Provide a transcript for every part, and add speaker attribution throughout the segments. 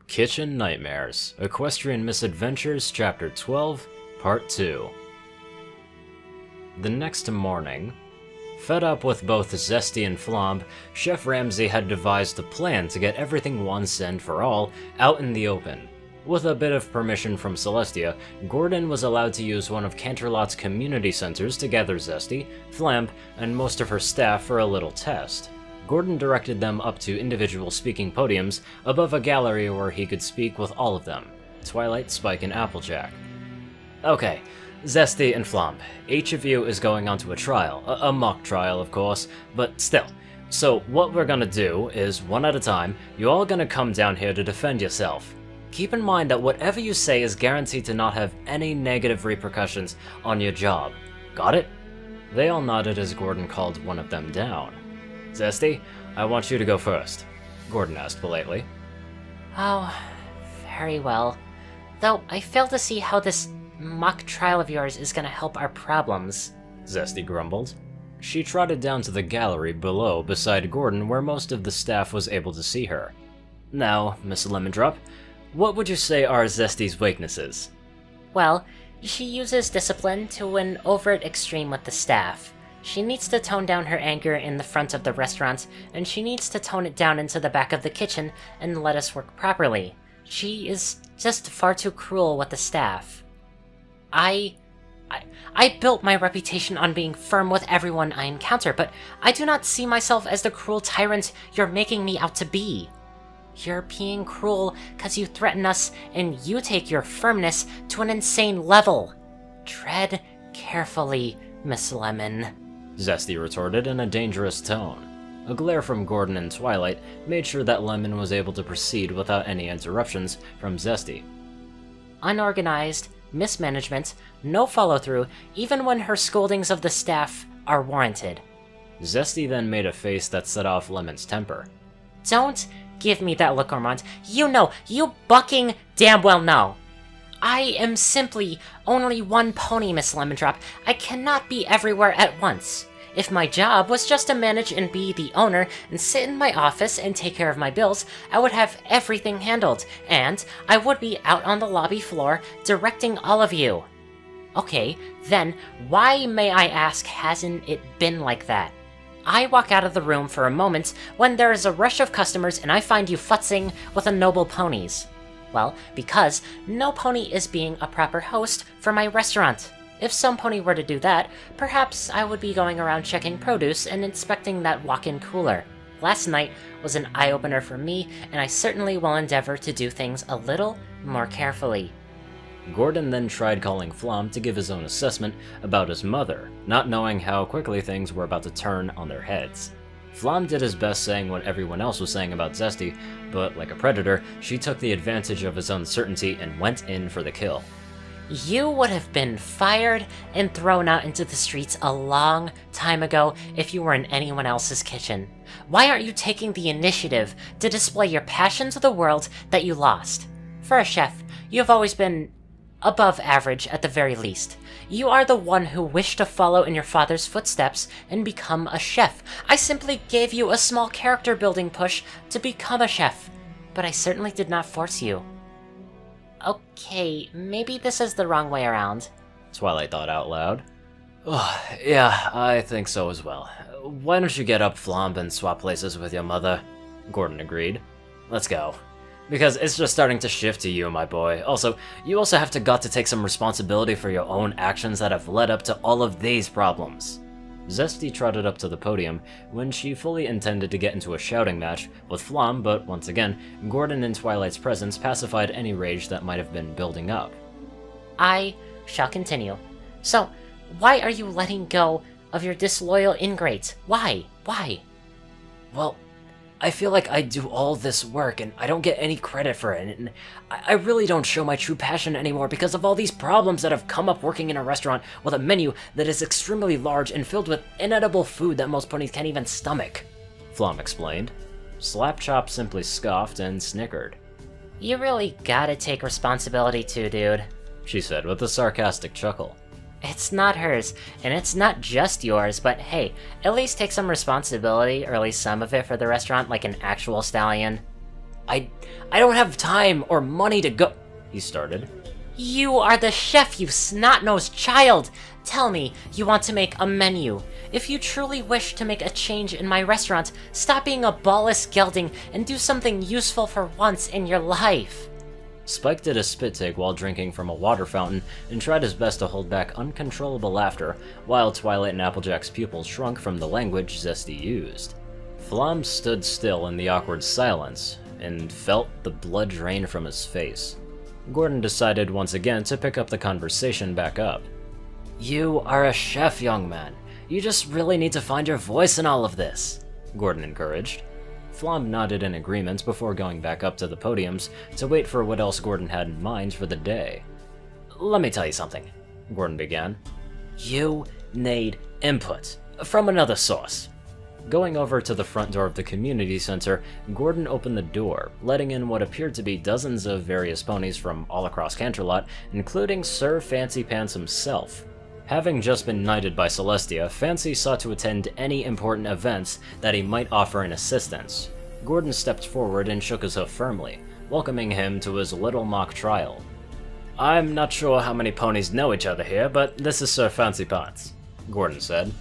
Speaker 1: Kitchen Nightmares, Equestrian Misadventures, Chapter 12, Part 2. The next morning, fed up with both Zesty and Flambe, Chef Ramsay had devised a plan to get everything once and for all out in the open. With a bit of permission from Celestia, Gordon was allowed to use one of Canterlot's community centers to gather Zesty, Flambe, and most of her staff for a little test. Gordon directed them up to individual speaking podiums above a gallery where he could speak with all of them, Twilight, Spike, and Applejack. Okay, Zesty and Flambe, each of you is going onto a trial, a mock trial of course, but still. So what we're gonna do is, one at a time, you're all gonna come down here to defend yourself. Keep in mind that whatever you say is guaranteed to not have any negative repercussions on your job. Got it? They all nodded as Gordon called one of them down. Zesty, I want you to go first, Gordon asked politely.
Speaker 2: Oh, very well. Though I fail to see how this mock trial of yours is gonna help our problems,
Speaker 1: Zesty grumbled. She trotted down to the gallery below beside Gordon where most of the staff was able to see her. Now, Miss Lemondrop, what would you say are Zesty's weaknesses?
Speaker 2: Well, she uses discipline to an overt extreme with the staff. She needs to tone down her anger in the front of the restaurant, and she needs to tone it down into the back of the kitchen and let us work properly. She is just far too cruel with the staff. I built my reputation on being firm with everyone I encounter, but I do not see myself as the cruel tyrant you're making me out to be. You're being cruel because you threaten us, and you take your firmness to an insane level. Tread carefully, Miss Lemon,
Speaker 1: Zesty retorted in a dangerous tone. A glare from Gordon and Twilight made sure that Lemon was able to proceed without any interruptions from Zesty.
Speaker 2: Unorganized, mismanagement, no follow-through, even when her scoldings of the staff are warranted.
Speaker 1: Zesty then made a face that set off Lemon's temper.
Speaker 2: Don't give me that look, Ormond. You know, you bucking damn well know. I am simply only one pony, Miss Lemondrop. I cannot be everywhere at once. If my job was just to manage and be the owner and sit in my office and take care of my bills, I would have everything handled, and I would be out on the lobby floor directing all of you. Okay, then why, may I ask, hasn't it been like that? I walk out of the room for a moment when there is a rush of customers and I find you futzing with the noble ponies. Well, because no pony is being a proper host for my restaurant. If some pony were to do that, perhaps I would be going around checking produce and inspecting that walk-in cooler. Last night was an eye-opener for me, and I certainly will endeavor to do things a little more carefully.
Speaker 1: Gordon then tried calling Flambe to give his own assessment about his mother, not knowing how quickly things were about to turn on their heads. Flambe did his best saying what everyone else was saying about Zesty, but like a predator, she took the advantage of his uncertainty and went in for the kill.
Speaker 2: You would have been fired and thrown out into the streets a long time ago if you were in anyone else's kitchen. Why aren't you taking the initiative to display your passion to the world that you lost? For a chef, you have always been above average at the very least. You are the one who wished to follow in your father's footsteps and become a chef. I simply gave you a small character building push to become a chef, but I certainly did not force you. Okay, maybe this is the wrong way around,
Speaker 1: Twilight thought out loud. Oh, yeah, I think so as well. Why don't you get up, Flambe, and swap places with your mother? Gordon agreed. Let's go. Because it's just starting to shift to you, my boy. Also, you also have got to take some responsibility for your own actions that have led up to all of these problems. Zesty trotted up to the podium when she fully intended to get into a shouting match with Flambe, but once again, Gordon and Twilight's presence pacified any rage that might have been building up.
Speaker 2: I shall continue. So, why are you letting go of your disloyal ingrate? Why? Why?
Speaker 1: Well, I feel like I do all this work and I don't get any credit for it, and I really don't show my true passion anymore because of all these problems that have come up working in a restaurant with a menu that is extremely large and filled with inedible food that most ponies can't even stomach, Flambe explained. Slapchop simply scoffed and snickered.
Speaker 2: You really gotta take responsibility too, dude,
Speaker 1: she said with a sarcastic chuckle.
Speaker 2: It's not hers, and it's not just yours, but hey, at least take some responsibility, or at least some of it, for the restaurant like an actual stallion.
Speaker 1: I don't have time or money to go," he started.
Speaker 2: You are the chef, you snot-nosed child! Tell me, you want to make a menu. If you truly wish to make a change in my restaurant, stop being a ballless gelding and do something useful for once in your life.
Speaker 1: Spike did a spit take while drinking from a water fountain and tried his best to hold back uncontrollable laughter, while Twilight and Applejack's pupils shrunk from the language Zesty used. Flambe stood still in the awkward silence and felt the blood drain from his face. Gordon decided once again to pick up the conversation back up. "You are a chef, young man. You just really need to find your voice in all of this," Gordon encouraged. Flambe nodded in agreement before going back up to the podiums to wait for what else Gordon had in mind for the day. "Let me tell you something," Gordon began. "You need input from another source." Going over to the front door of the community center, Gordon opened the door, letting in what appeared to be dozens of various ponies from all across Canterlot, including Sir Fancy Pants himself. Having just been knighted by Celestia, Fancy sought to attend any important events that he might offer in assistance. Gordon stepped forward and shook his hoof firmly, welcoming him to his little mock trial. "I'm not sure how many ponies know each other here, but this is Sir Fancy Pants," Gordon said.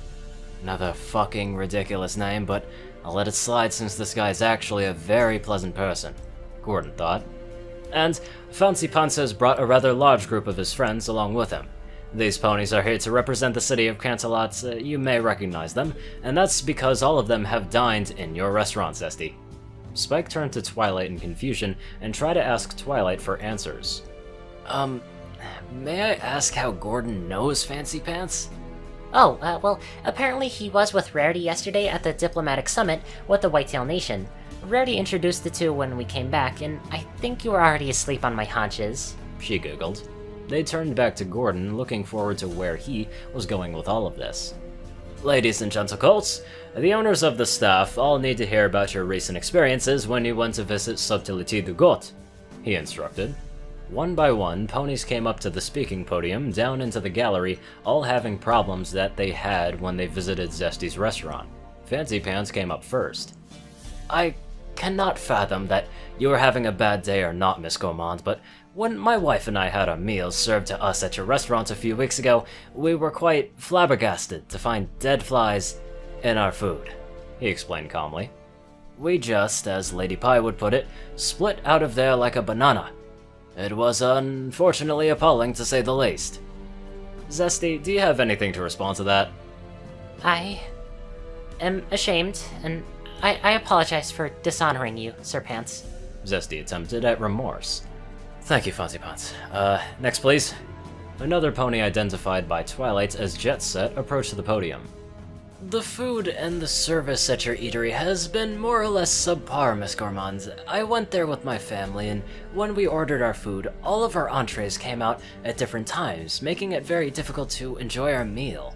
Speaker 1: Another fucking ridiculous name, but I'll let it slide since this guy is actually a very pleasant person, Gordon thought. And Fancy Pants has brought a rather large group of his friends along with him. These ponies are here to represent the city of Canterlot. You may recognize them, and that's because all of them have dined in your restaurant, Zesty. Spike turned to Twilight in confusion and tried to ask Twilight for answers. May I ask how Gordon knows Fancy Pants?
Speaker 2: Oh, well, apparently he was with Rarity yesterday at the Diplomatic Summit with the Whitetail Nation. Rarity introduced the two when we came back, and I think you were already asleep on my haunches.
Speaker 1: She giggled. They turned back to Gordon, looking forward to where he was going with all of this. Ladies and gentlecolts, the owners of the staff all need to hear about your recent experiences when you went to visit Subtilité du Got, he instructed. One by one, ponies came up to the speaking podium, down into the gallery, all having problems that they had when they visited Zesty's restaurant. Fancy Pants came up first. I cannot fathom that you are having a bad day or not, Miss Gourmand, but when my wife and I had our meals served to us at your restaurant a few weeks ago, we were quite flabbergasted to find dead flies in our food, he explained calmly. We just, as Lady Pie would put it, split out of there like a banana. It was unfortunately appalling to say the least. Zesty, do you have anything to respond to that?
Speaker 2: I am ashamed, and I apologize for dishonoring you, Sir Pants.
Speaker 1: Zesty attempted at remorse. Thank you, Fancy Pants. Next please. Another pony identified by Twilight as Jet Set approached the podium. The food and the service at your eatery has been more or less subpar, Miss Gourmand. I went there with my family, and when we ordered our food, all of our entrees came out at different times, making it very difficult to enjoy our meal.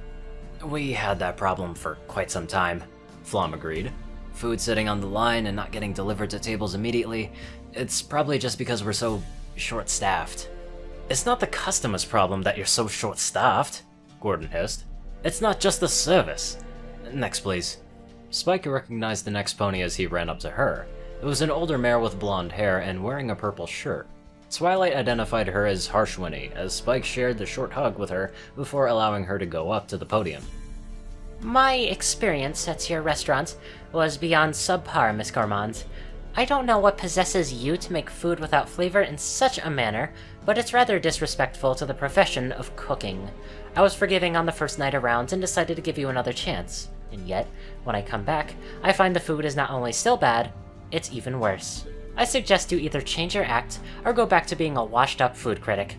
Speaker 1: We had that problem for quite some time, Flambe agreed. Food sitting on the line and not getting delivered to tables immediately. It's probably just because we're so short-staffed. It's not the customer's problem that you're so short-staffed, Gordon hissed. It's not just the service. Next, please. Spike recognized the next pony as he ran up to her. It was an older mare with blonde hair and wearing a purple shirt. Twilight identified her as Harshwinnie, as Spike shared the short hug with her before allowing her to go up to the podium.
Speaker 2: My experience at your restaurant was beyond subpar, Miss Gourmand. I don't know what possesses you to make food without flavor in such a manner, but it's rather disrespectful to the profession of cooking. I was forgiving on the first night around and decided to give you another chance. And yet, when I come back, I find the food is not only still bad, it's even worse. I suggest you either change your act or go back to being a washed-up food critic.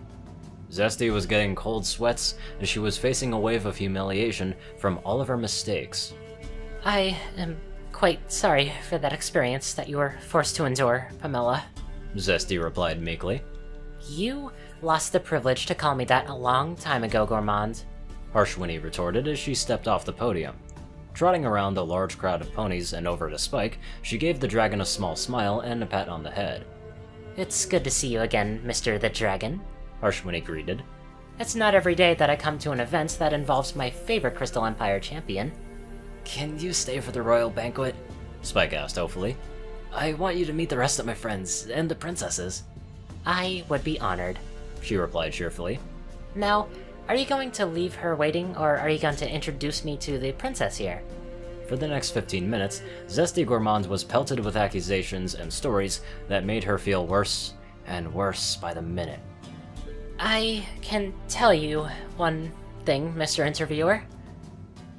Speaker 1: Zesty was getting cold sweats as she was facing a wave of humiliation from all of her mistakes.
Speaker 2: I am quite sorry for that experience that you were forced to endure, Pamela.
Speaker 1: Zesty replied meekly.
Speaker 2: You lost the privilege to call me that a long time ago, Gourmand.
Speaker 1: Harshwinnie retorted as she stepped off the podium. Trotting around a large crowd of ponies and over to Spike, she gave the dragon a small smile and a pat on the head.
Speaker 2: It's good to see you again, Mr. the Dragon,
Speaker 1: Harshwinnie greeted.
Speaker 2: It's not every day that I come to an event that involves my favorite Crystal Empire champion.
Speaker 1: Can you stay for the royal banquet? Spike asked hopefully. I want you to meet the rest of my friends, and the princesses.
Speaker 2: I would be honored,
Speaker 1: She replied cheerfully.
Speaker 2: Now, are you going to leave her waiting, or are you going to introduce me to the princess here?
Speaker 1: For the next 15 minutes, Zesty Gourmand was pelted with accusations and stories that made her feel worse and worse by the minute.
Speaker 2: I can tell you one thing, Mr. Interviewer.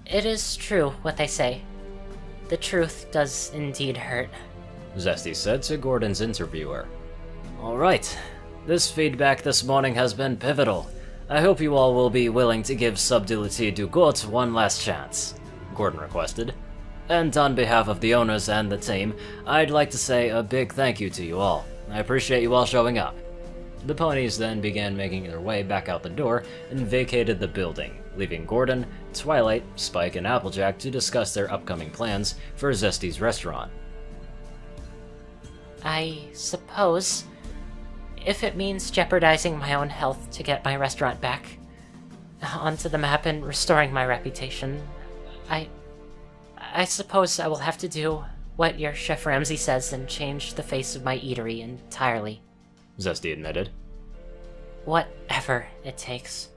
Speaker 2: It is true what they say. The truth does indeed hurt,
Speaker 1: Zesty said to Gordon's interviewer. Alright, this feedback this morning has been pivotal. I hope you all will be willing to give Subtility du Gout one last chance, Gordon requested. And on behalf of the owners and the team, I'd like to say a big thank you to you all. I appreciate you all showing up. The ponies then began making their way back out the door and vacated the building, leaving Gordon, Twilight, Spike, and Applejack to discuss their upcoming plans for Zesty's restaurant.
Speaker 2: I suppose, if it means jeopardizing my own health to get my restaurant back onto the map and restoring my reputation, I suppose I will have to do what your Chef Ramsay says and change the face of my eatery entirely.
Speaker 1: Zesty admitted.
Speaker 2: Whatever it takes.